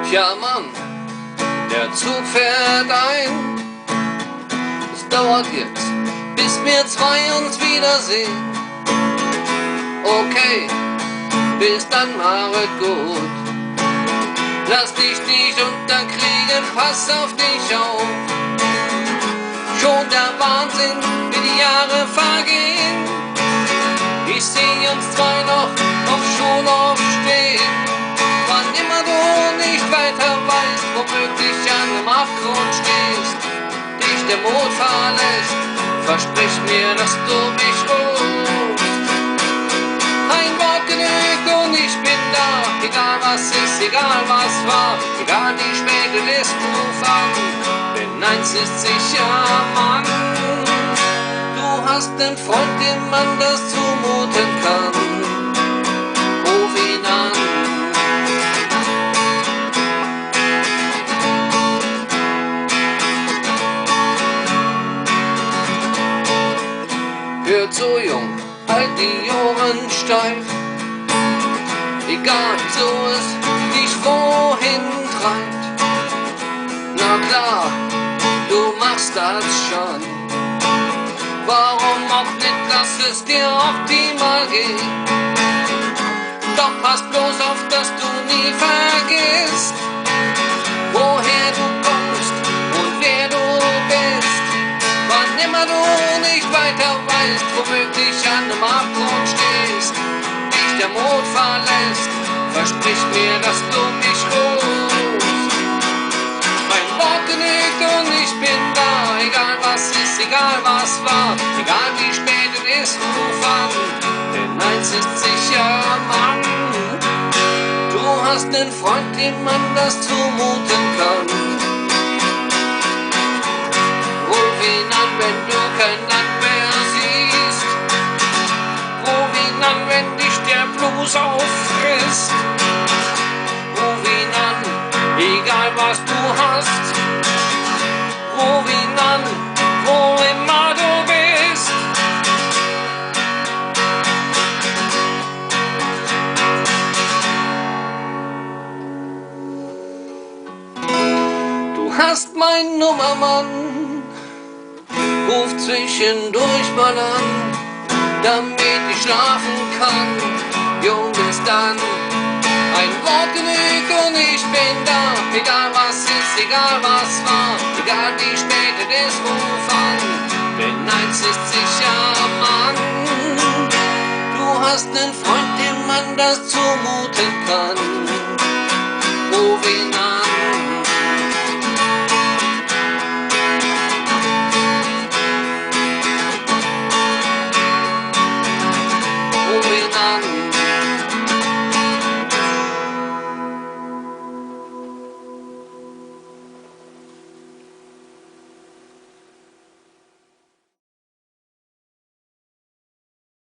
Tja Mann, der Zug fährt ein. Es dauert jetzt, bis wir zwei uns wiedersehen. Okay, bis dann, machet gut. Lass dich nicht unterkriegen, pass auf dich auf. Schon der Wahnsinn, wie die Jahre vergehen. Ich seh uns zwei noch auf Schulhof stehen. Wann immer du nicht weiter weißt, womöglich an einem Abgrund stehst, dich der Mut verlässt, versprich mir, dass du mich rufst. Ein Wort genügt und ich bin da, egal was ist, egal was war, egal wie spät es ist, ruf an, denn eins ist sicher, Mann, du hast einen Freund, dem man das zumuten kann. Ruf ihn an. Hör zu, Jung, halt die Ohren steif. Egal wieso es dich wohin treibt. Na klar, du machst das schon. Warum auch nicht, dass es dir optimal geht. Doch pass bloß auf, dass du nie vergisst, woher du kommst und wer du bist. Wann immer du nicht weiter weißt, womöglich an einem Abgrund stehst, dich der Mut verlässt, versprich mir, dass du mich rufst. Mein Wort genügt und ich bin da, egal was ist, egal was war, egal wie spät es ist, ruf an, denn eins ist sicher, Mann, du hast einen Freund, dem man das zumuten kann. Ruf ihn an, wenn du kein Land mehr siehst. Ruf ihn an, wenn dich der Blues auffrisst. Ruf ihn an, egal was du hast. Ruf ihn an, wo immer du bist. Du hast mein Nummer, Mann. Ruf zwischendurch mal an, damit ich schlafen kann. Jung, bis dann. Ein Wort genügt und ich bin da. Egal was ist, egal was war, egal wie spät es ist, ruf an. Denn eins ist sicher, Mann, du hast einen Freund, dem man das zumuten kann.